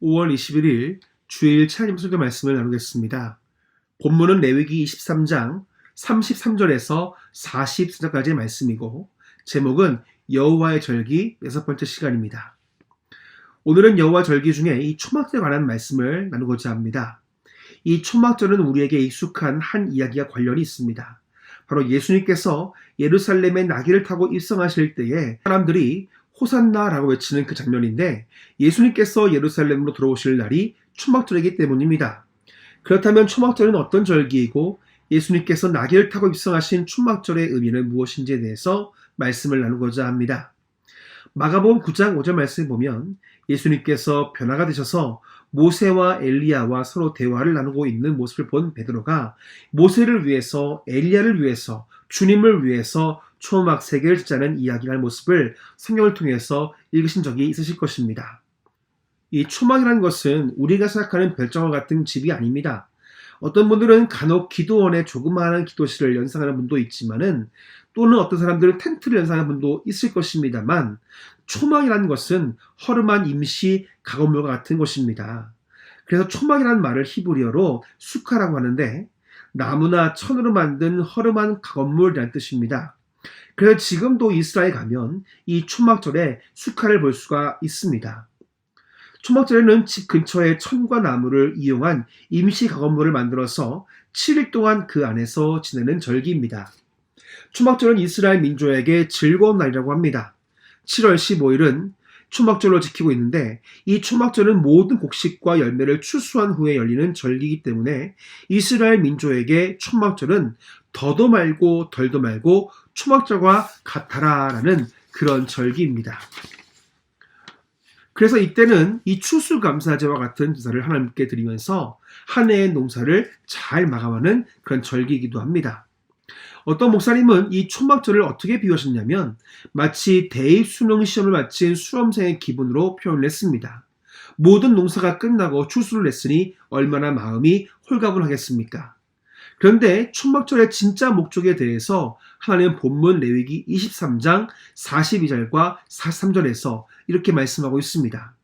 5월 21일 주일 찬양 설교 말씀을 나누겠습니다. 본문은 레위기 23장 33절에서 44절까지의 말씀이고 제목은 여호와의 절기 6번째 시간입니다. 오늘은 여호와 절기 중에 이 초막절에 관한 말씀을 나누고자 합니다. 이 초막절은 우리에게 익숙한 한 이야기와 관련이 있습니다. 바로 예수님께서 예루살렘에 나귀를 타고 입성하실 때에 사람들이 호산나라고 외치는 그 장면인데 예수님께서 예루살렘으로 들어오실 날이 초막절이기 때문입니다. 그렇다면 초막절은 어떤 절기이고 예수님께서 나귀를 타고 입성하신 초막절의 의미는 무엇인지에 대해서 말씀을 나누고자 합니다. 마가복음 9장 5절 말씀을 보면 예수님께서 변화가 되셔서 모세와 엘리야와 서로 대화를 나누고 있는 모습을 본 베드로가 모세를 위해서 엘리야를 위해서 주님을 위해서 초막 3개를 짓자는 이야기할 모습을 성경을 통해서 읽으신 적이 있으실 것입니다. 이 초막이라는 것은 우리가 생각하는 별장과 같은 집이 아닙니다. 어떤 분들은 간혹 기도원에 조그마한 기도실을 연상하는 분도 있지만은 또는 어떤 사람들은 텐트를 연상하는 분도 있을 것입니다만 초막이라는 것은 허름한 임시 가건물과 같은 것입니다. 그래서 초막이라는 말을 히브리어로 수카라고 하는데 나무나 천으로 만든 허름한 가건물이라는 뜻입니다. 그래서 지금도 이스라엘 가면 이 초막절에 수카를 볼 수가 있습니다. 초막절에는 집 근처에 천과 나무를 이용한 임시 가건물을 만들어서 7일 동안 그 안에서 지내는 절기입니다. 초막절은 이스라엘 민족에게 즐거운 날이라고 합니다. 7월 15일은 초막절로 지키고 있는데 이 초막절은 모든 곡식과 열매를 추수한 후에 열리는 절기이기 때문에 이스라엘 민족에게 초막절은 더도 말고 덜도 말고 초막절과 같아라라는 그런 절기입니다. 그래서 이때는 이 추수감사제와 같은 제사를 하나님께 드리면서 한 해의 농사를 잘 마감하는 그런 절기이기도 합니다. 어떤 목사님은 이 초막절을 어떻게 비유하셨냐면 마치 대입 수능 시험을 마친 수험생의 기분으로 표현을 했습니다. 모든 농사가 끝나고 추수를 냈으니 얼마나 마음이 홀가분하겠습니까? 그런데 초막절의 진짜 목적에 대해서 하나님은 본문 레위기 23장 42절과 43절에서 이렇게 말씀하고 있습니다.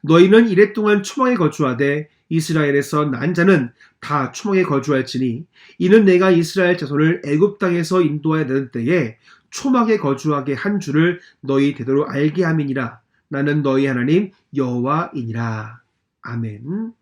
너희는 이래 동안 초막에 거주하되 이스라엘에서 난 자는 다 초막에 거주할지니 이는 내가 이스라엘 자손을 애굽 땅에서 인도하여 내는 때에 초막에 거주하게 한 줄을 너희 대대로 알게 함이니라. 나는 너희 하나님 여호와이니라. 아멘.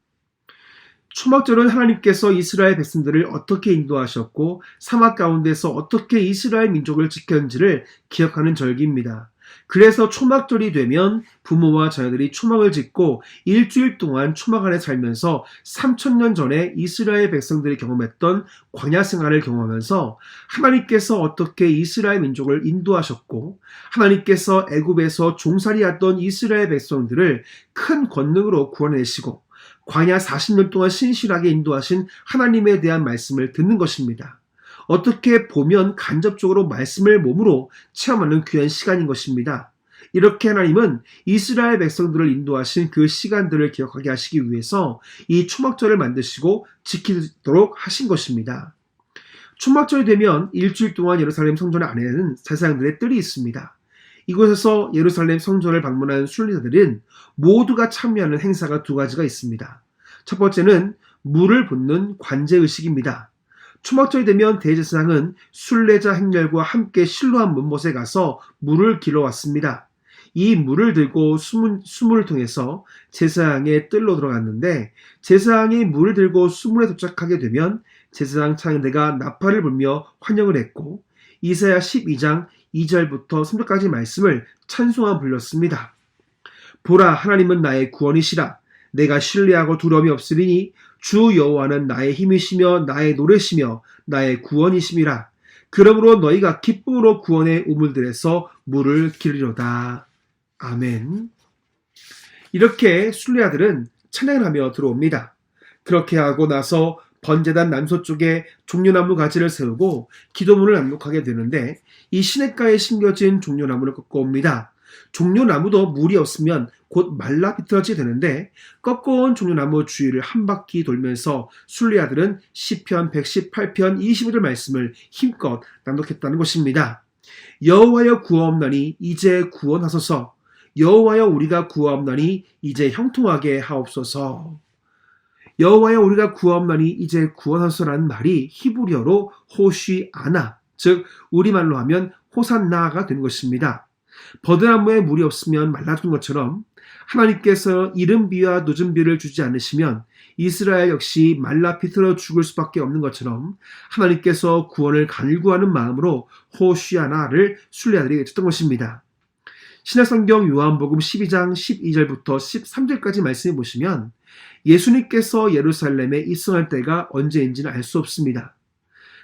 초막절은 하나님께서 이스라엘 백성들을 어떻게 인도하셨고 사막 가운데서 어떻게 이스라엘 민족을 지켰는지를 기억하는 절기입니다. 그래서 초막절이 되면 부모와 자녀들이 초막을 짓고 일주일 동안 초막 안에 살면서 3000년 전에 이스라엘 백성들이 경험했던 광야 생활을 경험하면서 하나님께서 어떻게 이스라엘 민족을 인도하셨고 하나님께서 애굽에서 종살이하던 이스라엘 백성들을 큰 권능으로 구원해내시고 광야 40년 동안 신실하게 인도하신 하나님에 대한 말씀을 듣는 것입니다. 어떻게 보면 간접적으로 말씀을 몸으로 체험하는 귀한 시간인 것입니다. 이렇게 하나님은 이스라엘 백성들을 인도하신 그 시간들을 기억하게 하시기 위해서 이 초막절을 만드시고 지키도록 하신 것입니다. 초막절이 되면 일주일 동안 예루살렘 성전 안에는 제사장들의 뜰이 있습니다. 이곳에서 예루살렘 성전을 방문한 순례자들은 모두가 참여하는 행사가 2가지가 있습니다. 첫 번째는 물을 붓는 관제의식입니다. 초막절이 되면 대제사장은 순례자 행렬과 함께 실로암 문못에 가서 물을 길어왔습니다. 이 물을 들고 수문을 통해서 제사장의 뜰로 들어갔는데 제사장이 물을 들고 수문에 도착하게 되면 제사장 창대가 나팔을 불며 환영을 했고 이사야 12장 2절부터 3절까지 말씀을 찬송함 불렸습니다. 보라 하나님은 나의 구원이시라. 내가 신뢰하고 두려움이 없으리니 주 여호와는 나의 힘이시며 나의 노래시며 나의 구원이심이라. 그러므로 너희가 기쁨으로 구원의 우물들에서 물을 기르리로다. 아멘. 이렇게 순례자들은 찬양을 하며 들어옵니다. 그렇게 하고 나서 번제단 남서쪽에 종려나무 가지를 세우고 기도문을 낭독하게 되는데 이 시냇가에 심겨진 종려나무를 꺾어옵니다. 종려나무도 물이 없으면 곧 말라 비틀어지게 되는데 꺾어온 종려나무 주위를 한 바퀴 돌면서 순례자들은 시편 118편 25절 말씀을 힘껏 낭독했다는 것입니다. 여호와여 구하옵나니 이제 구원하소서. 여호와여 우리가 구하옵나니 이제 형통하게 하옵소서. 여호와여 우리가 구하옵나니 이제 구원하소서라는 말이 히브리어로 호시아나, 즉 우리말로 하면 호산나가 된 것입니다. 버드나무에 물이 없으면 말라든 것처럼 하나님께서 이른 비와 늦은 비를 주지 않으시면 이스라엘 역시 말라 비틀어 죽을 수밖에 없는 것처럼 하나님께서 구원을 간구하는 마음으로 호시아나를 순례자들에게 줬던 것입니다. 신약성경 요한복음 12장 12절부터 13절까지 말씀해 보시면 예수님께서 예루살렘에 입성할 때가 언제인지는 알 수 없습니다.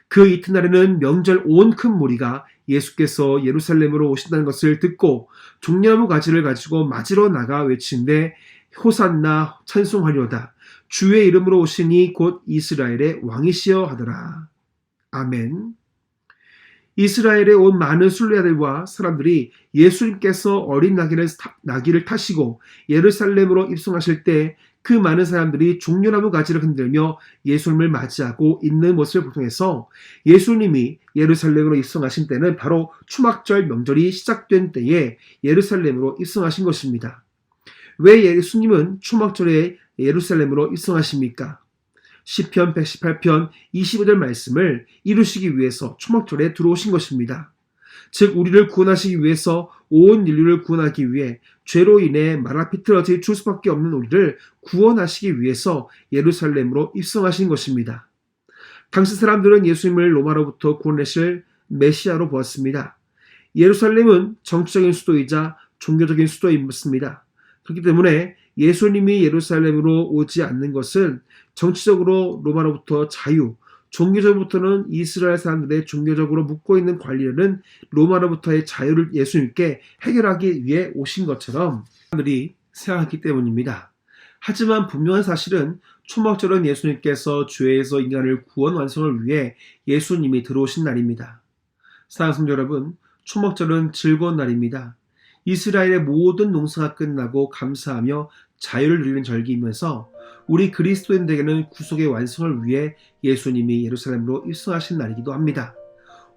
그 이튿날에는 명절 온 큰 무리가 예수께서 예루살렘으로 오신다는 것을 듣고 종려나무 가지를 가지고 맞으러 나가 외치는데 호산나 찬송하려다 주의 이름으로 오시니 곧 이스라엘의 왕이시여 하더라. 아멘. 이스라엘에 온 많은 순례자들과 사람들이 예수님께서 어린 나귀를 타시고 예루살렘으로 입성하실 때 그 많은 사람들이 종려나무 가지를 흔들며 예수님을 맞이하고 있는 모습을 통해서 예수님이 예루살렘으로 입성하신 때는 바로 초막절 명절이 시작된 때에 예루살렘으로 입성하신 것입니다. 왜 예수님은 초막절에 예루살렘으로 입성하십니까? 시편 118편 25절 말씀을 이루시기 위해서 초막절에 들어오신 것입니다. 즉 우리를 구원하시기 위해서 온 인류를 구원하기 위해 죄로 인해 말라 비틀어져 줄 수밖에 없는 우리를 구원하시기 위해서 예루살렘으로 입성하신 것입니다. 당시 사람들은 예수님을 로마로부터 구원하실 메시아로 보았습니다. 예루살렘은 정치적인 수도이자 종교적인 수도였습니다. 그렇기 때문에 예수님이 예루살렘으로 오지 않는 것은 정치적으로 로마로부터 자유, 종교적으로부터는 이스라엘 사람들의 종교적으로 묶고 있는 관리는 로마로부터의 자유를 예수님께 해결하기 위해 오신 것처럼 사람들이 생각했기 때문입니다. 하지만 분명한 사실은 초막절은 예수님께서 죄에서 인간을 구원 완성을 위해 예수님이 들어오신 날입니다. 사랑하는 성도 여러분, 초막절은 즐거운 날입니다. 이스라엘의 모든 농사가 끝나고 감사하며 자유를 누리는 절기이면서 우리 그리스도인들에게는 구속의 완성을 위해 예수님이 예루살렘으로 입성하신 날이기도 합니다.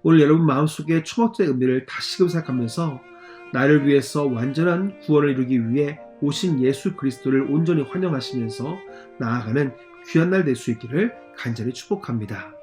오늘 여러분 마음속에 초막절의 의미를 다시금 생각하면서 나를 위해서 완전한 구원을 이루기 위해 오신 예수 그리스도를 온전히 환영하시면서 나아가는 귀한 날 될 수 있기를 간절히 축복합니다.